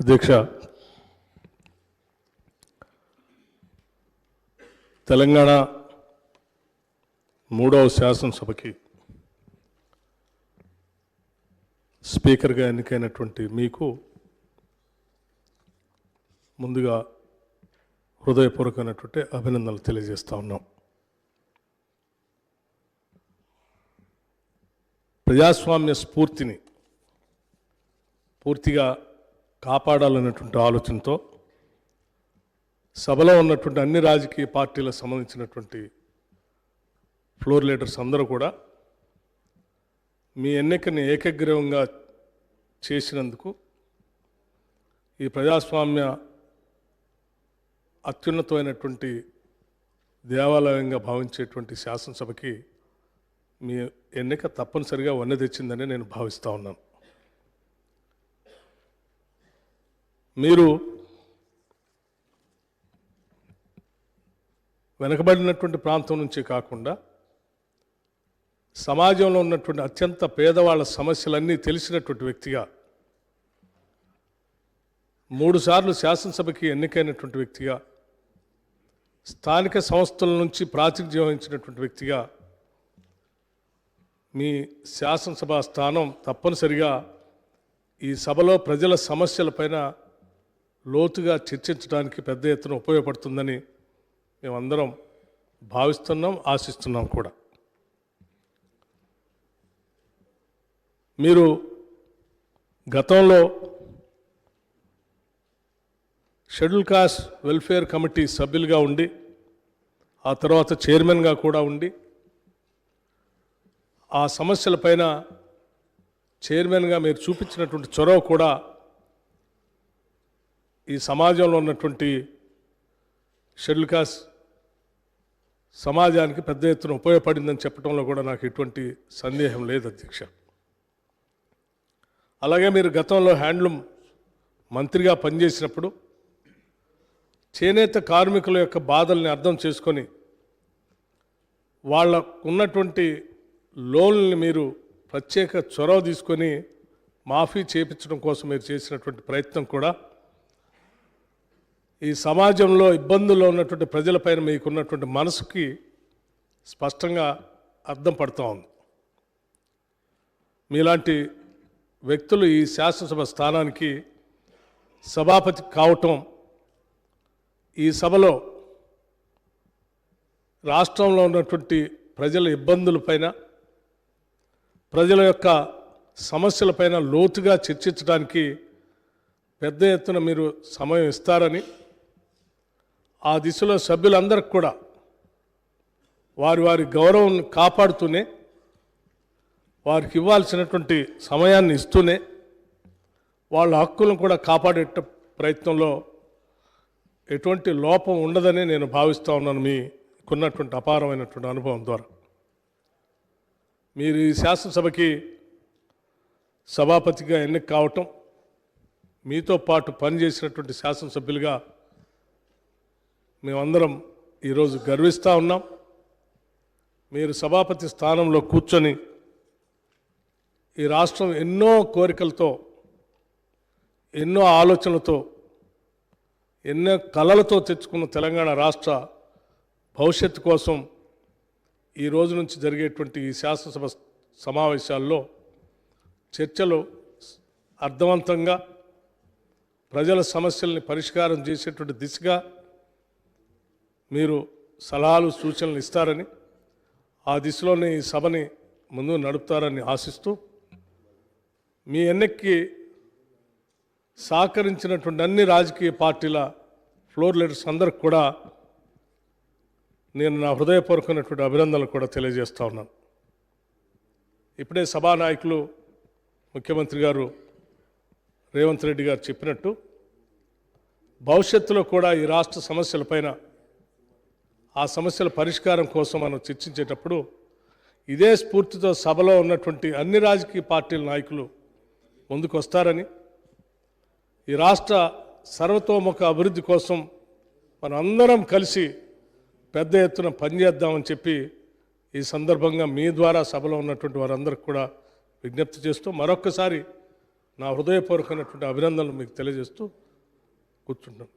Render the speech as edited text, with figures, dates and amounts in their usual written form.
అధ్యక్ష, తెలంగాణ 3వ శాసనసభకి స్పీకర్గా ఎన్నికైనటువంటి మీకు ముందుగా హృదయపూర్వకమైనటువంటి అభినందనలు తెలియజేస్తా ఉన్నాం. ప్రజాస్వామ్య స్ఫూర్తిని పూర్తిగా కాపాడాలనేటువంటి ఆలోచనతో సభలో ఉన్నటువంటి అన్ని రాజకీయ పార్టీలకు సంబంధించినటువంటి ఫ్లోర్ లీడర్స్ అందరూ కూడా మీ ఎన్నికని ఏకగ్రీవంగా చేసినందుకు ఈ ప్రజాస్వామ్య అత్యున్నతమైనటువంటి దేవాలయంగా భావించేటువంటి శాసనసభకి మీ ఎన్నిక తప్పనిసరిగా వన్నె తెచ్చిందని నేను భావిస్తూ ఉన్నాను. మీరు వెనకబడినటువంటి ప్రాంతం నుంచి కాకుండా సమాజంలో ఉన్నటువంటి అత్యంత పేదవాళ్ళ సమస్యలన్నీ తెలిసినటువంటి వ్యక్తిగా 3 సార్లు శాసనసభకి ఎన్నికైనటువంటి వ్యక్తిగా స్థానిక సంస్థల నుంచి ప్రాతినిధ్యం వహించినటువంటి వ్యక్తిగా మీ శాసనసభ స్థానం తప్పనిసరిగా ఈ సభలో ప్రజల సమస్యలపైన లోతుగా చర్చించడానికి పెద్ద ఎత్తున ఉపయోగపడుతుందని మేమందరం భావిస్తున్నాం, ఆశిస్తున్నాం కూడా. మీరు గతంలో షెడ్యూల్ కాస్ట్ వెల్ఫేర్ కమిటీ సభ్యులుగా ఉండి ఆ తర్వాత చైర్మన్గా కూడా ఉండి ఆ సమస్యలపైన చైర్మన్గా మీరు చూపించినటువంటి చొరవ కూడా ఈ సమాజంలో ఉన్నటువంటి షెడ్యూల్ కాస్ట్ సమాజానికి పెద్ద ఎత్తున ఉపయోగపడిందని చెప్పడంలో కూడా నాకు ఎటువంటి సందేహం లేదు అధ్యక్ష. అలాగే మీరు గతంలో హ్యాండ్లూమ్ మంత్రిగా పనిచేసినప్పుడు చేనేత కార్మికుల యొక్క బాధల్ని అర్థం చేసుకొని వాళ్ళకు ఉన్నటువంటి లోన్లని మీరు ప్రత్యేక చొరవ తీసుకొని మాఫీ చేయించడం కోసం మీరు చేసినటువంటి ప్రయత్నం కూడా ఈ సమాజంలో ఇబ్బందుల్లో ఉన్నటువంటి ప్రజలపైన మీకున్నటువంటి మనసుకి స్పష్టంగా అర్థం పడుతూ ఉంది. మీలాంటి వ్యక్తులు ఈ శాసనసభ స్థానానికి సభాపతి కావటం ఈ సభలో రాష్ట్రంలో ఉన్నటువంటి ప్రజల ఇబ్బందులపైన ప్రజల యొక్క సమస్యలపైన లోతుగా చర్చించడానికి పెద్ద ఎత్తున మీరు సమయం ఇస్తారని, ఆ దిశలో సభ్యులందరికీ కూడా వారి వారి గౌరవం కాపాడుతూనే వారికి ఇవ్వాల్సినటువంటి సమయాన్ని ఇస్తూనే వాళ్ళ హక్కులను కూడా కాపాడే ప్రయత్నంలో ఎటువంటి లోపం ఉండదని నేను భావిస్తూ ఉన్నాను. మీకున్నటువంటి అపారమైనటువంటి అనుభవం ద్వారా మీరు ఈ శాసనసభకి సభాపతిగా ఎన్నిక కావటం, మీతో పాటు పనిచేసినటువంటి శాసనసభ్యులుగా మేమందరం ఈరోజు గర్విస్తూ ఉన్నాం. మీరు సభాపతి స్థానంలో కూర్చొని ఈ రాష్ట్రం ఎన్నో కోరికలతో, ఎన్నో ఆలోచనలతో, ఎన్నో కలలతో తెచ్చుకున్న తెలంగాణ రాష్ట్ర భవిష్యత్తు కోసం ఈ రోజు నుంచి జరిగేటువంటి ఈ శాసనసభ సమావేశాల్లో చర్చలు అర్థవంతంగా ప్రజల సమస్యల్ని పరిష్కారం చేసేటువంటి దిశగా మీరు సలహాలు సూచనలు ఇస్తారని, ఆ దిశలోనే ఈ సభని ముందు నడుపుతారని ఆశిస్తూ, మీ ఎన్నికకి సహకరించినటువంటి అన్ని రాజకీయ పార్టీల ఫ్లోర్ లీడర్స్ అందరికి కూడా నేను నా హృదయపూర్వకమైనటువంటి అభినందనలు కూడా తెలియజేస్తూ ఉన్నాను. ఇప్పుడే సభానాయకులు ముఖ్యమంత్రి గారు రేవంత్ రెడ్డి గారు చెప్పినట్టు భవిష్యత్తులో కూడా ఈ రాష్ట్ర సమస్యలపైన, ఆ సమస్యల పరిష్కారం కోసం మనం చర్చించేటప్పుడు ఇదే స్ఫూర్తితో సభలో ఉన్నటువంటి అన్ని రాజకీయ పార్టీల నాయకులు ముందుకు వస్తారని, ఈ రాష్ట్ర సర్వతోముఖ అభివృద్ధి కోసం మనం అందరం కలిసి పెద్ద ఎత్తున పనిచేద్దామని చెప్పి ఈ సందర్భంగా మీ ద్వారా సభలో ఉన్నటువంటి వారందరికీ కూడా విజ్ఞప్తి చేస్తూ మరొక్కసారి నా హృదయపూర్వకమైనటువంటి అభినందనలు మీకు తెలియజేస్తూ కూర్చుంటాను.